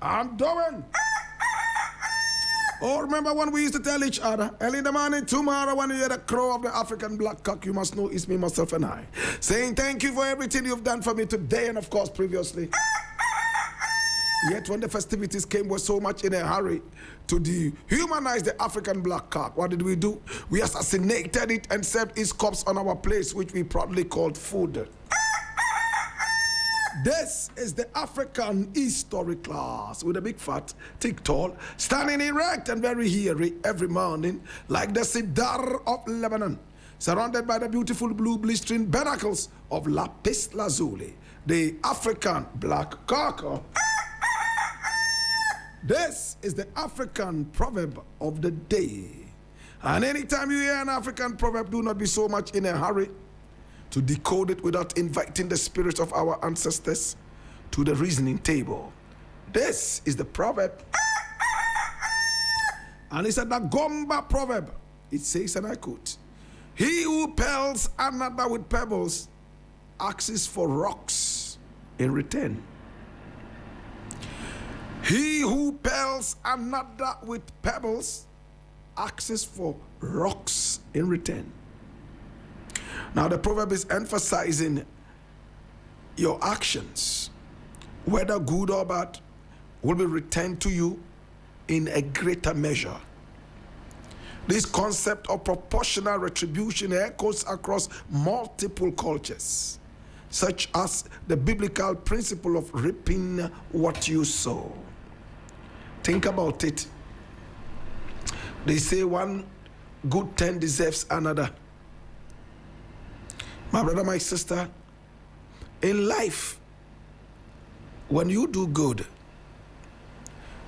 I'm doing. Oh, remember when we used to tell each other, early in the morning, tomorrow when you hear the crow of the African black cock, you must know it's me, myself, and I. Saying thank you for everything you've done for me today and, of course, previously. Yet when the festivities came, we're so much in a hurry to dehumanize the African black cock. What did we do? We assassinated it and served its corpse on our plates, which we proudly called food. This is the African history class with a big fat, thick, tall, standing erect and very hairy every morning like the cedar of Lebanon, surrounded by the beautiful blue blistering pinnacles of lapis lazuli, the African black cock. This is the African proverb of the day. And anytime you hear an African proverb, do not be so much in a hurry to decode it without inviting the spirits of our ancestors to the reasoning table. This is the proverb. And it's a Dagomba proverb. It says, and I quote, "He who pelts another with pebbles asks for rocks in return." He who pelts another with pebbles asks for rocks in return. Now the proverb is emphasizing your actions, whether good or bad, will be returned to you in a greater measure. This concept of proportional retribution echoes across multiple cultures, such as the biblical principle of reaping what you sow. Think about it. They say one good turn deserves another. My brother, my sister, in life, when you do good,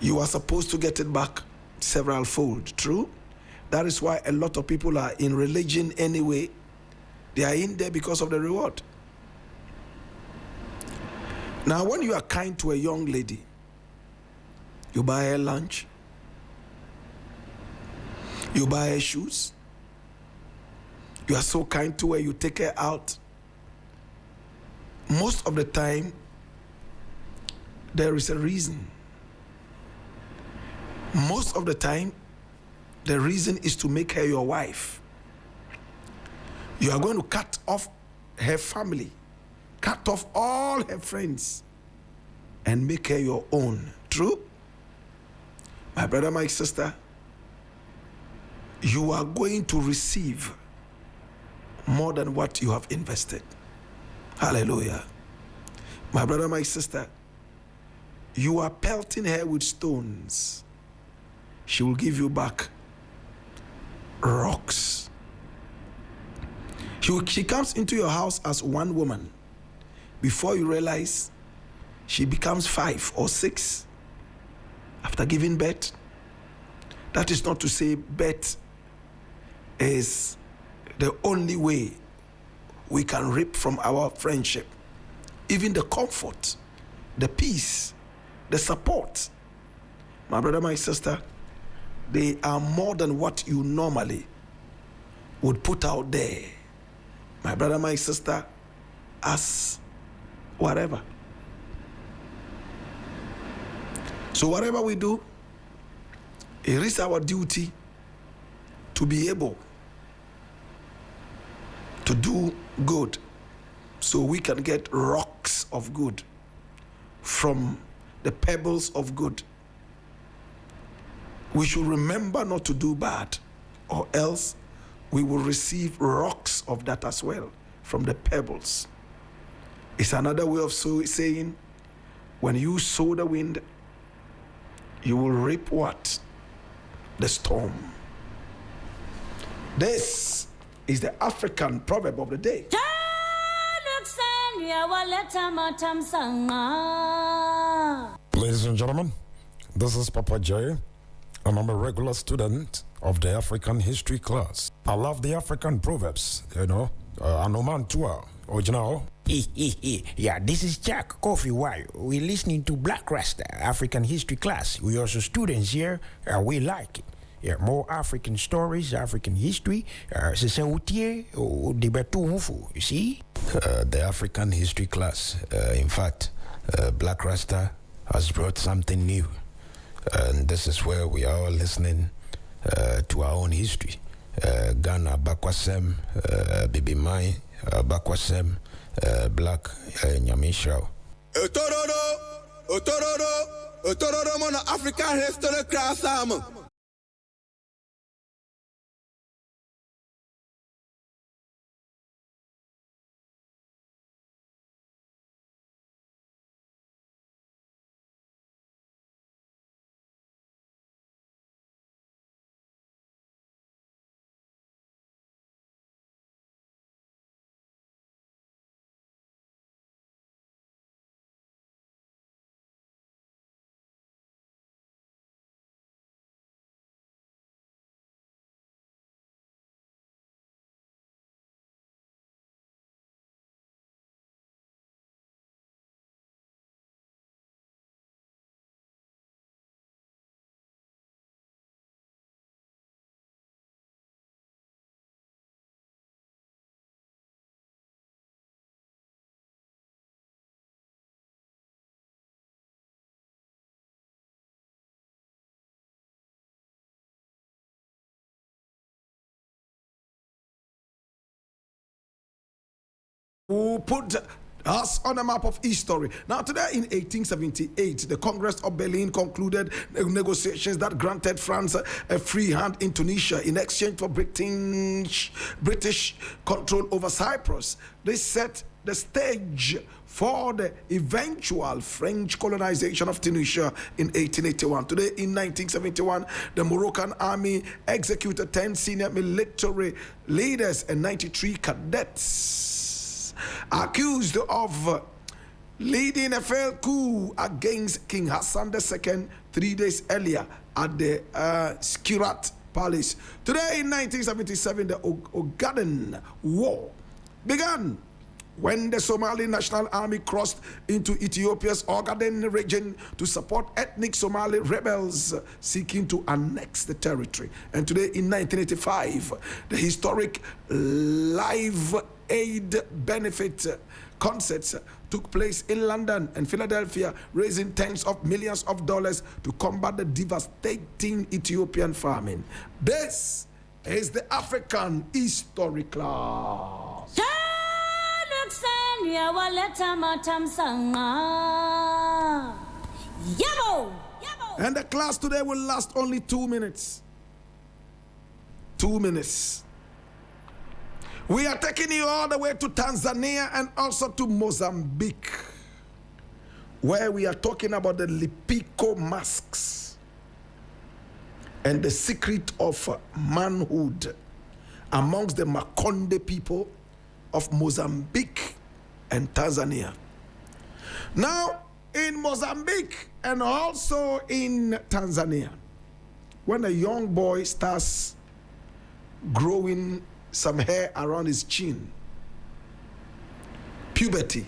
you are supposed to get it back several fold. True? That is why a lot of people are in religion anyway. They are in there because of the reward. Now, when you are kind to a young lady, you buy her lunch, you buy her shoes, you are so kind to her, you take her out. Most of the time, there is a reason. Most of the time, the reason is to make her your wife. You are going to cut off her family, cut off all her friends, and make her your own. True? My brother, my sister, you are going to receive more than what you have invested. Hallelujah. My brother, my sister, you are pelting her with stones. She will give you back rocks. She comes into your house as one woman. Before you realize, she becomes 5 or 6 after giving birth. That is not to say birth is the only way we can reap from our friendship. Even the comfort, the peace, the support. My brother, my sister, they are more than what you normally would put out there. My brother, my sister, as whatever. So whatever we do, it is our duty to be able to do good so we can get rocks of good from the pebbles of good. We should remember not to do bad, or else we will receive rocks of that as well from the pebbles. It's another way of saying, when you sow the wind, you will reap what? The storm. This is the African proverb of the day. Ladies and gentlemen, this is Papa Jay, and I'm a regular student of the African history class. I love the African proverbs, Anoman Tua, original. Yeah, this is Jack Coffee While we're listening to Black Rasta African history class. We also students here, and we like it. Yeah, more African stories, African history. You see? The African history class, in fact, Black Rasta has brought something new. And this is where we are all listening to our own history. Ghana, Bakwasem, Bibi Mai, Bakwasem, Black, Nyamishrao. Otororo, mono African history class, who put us on the map of history. Now, today in 1878, the Congress of Berlin concluded negotiations that granted France a free hand in Tunisia in exchange for British control over Cyprus. This set the stage for the eventual French colonization of Tunisia in 1881. Today, in 1971, the Moroccan army executed 10 senior military leaders and 93 cadets accused of leading a failed coup against King Hassan II 3 days earlier at the Skirat Palace. Today, in 1977, the Ogaden War began when the Somali National Army crossed into Ethiopia's Ogaden region to support ethnic Somali rebels seeking to annex the territory. And today, in 1985, the historic Live Aid benefit concerts took place in London and Philadelphia, raising tens of millions of dollars to combat the devastating Ethiopian famine. This is the African History Class. And the class today will last only 2 minutes. 2 minutes. We are taking you all the way to Tanzania and also to Mozambique, where we are talking about the Lipiko masks and the secret of manhood amongst the Makonde people of Mozambique and Tanzania. Now, in Mozambique and also in Tanzania, when a young boy starts growing some hair around his chin, puberty,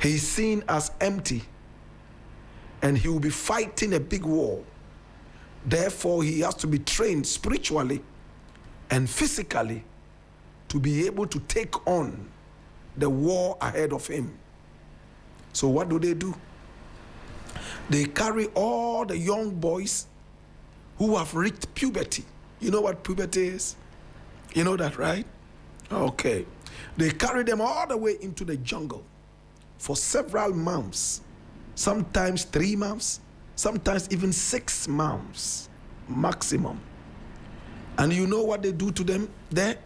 he's seen as empty and he will be fighting a big war. Therefore, he has to be trained spiritually and physically to be able to take on the war ahead of him. So what do? They carry all the young boys who have reached puberty. You know what puberty is? You know that, right? Okay. They carry them all the way into the jungle for several months, sometimes 3 months, sometimes even 6 months maximum. And you know what they do to them there?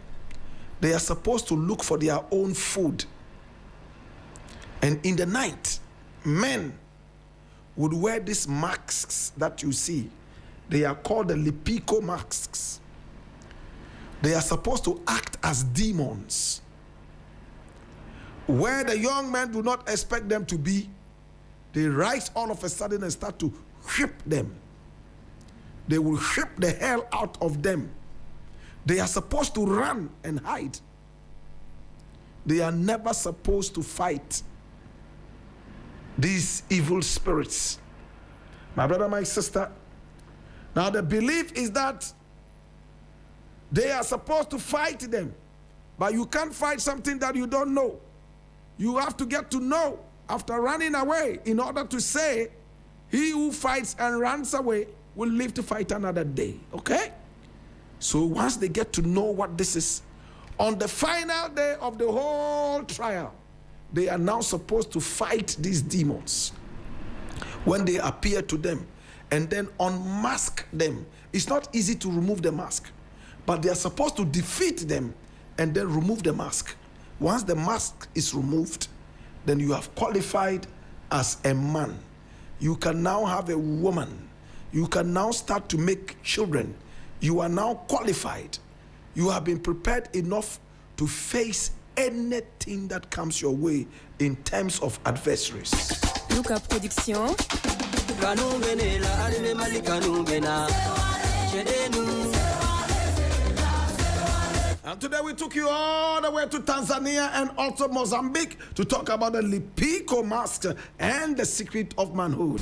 They are supposed to look for their own food. And in the night, men would wear these masks that you see. They are called the Lipiko masks. They are supposed to act as demons. Where the young men do not expect them to be, they rise all of a sudden and start to whip them. They will whip the hell out of them. They are supposed to run and hide. They are never supposed to fight these evil spirits. My brother, my sister, now the belief is that they are supposed to fight them, but you can't fight something that you don't know. You have to get to know after running away, in order to say, he who fights and runs away will live to fight another day. Okay? So once they get to know what this is, on the final day of the whole trial, they are now supposed to fight these demons when they appear to them, and then unmask them. It's not easy to remove the mask, but they are supposed to defeat them and then remove the mask. Once the mask is removed, then you have qualified as a man. You can now have a woman. You can now start to make children. You are now qualified. You have been prepared enough to face anything that comes your way in terms of adversaries. Luca Production. And today we took you all the way to Tanzania and also Mozambique to talk about the Lipiko mask and the secret of manhood.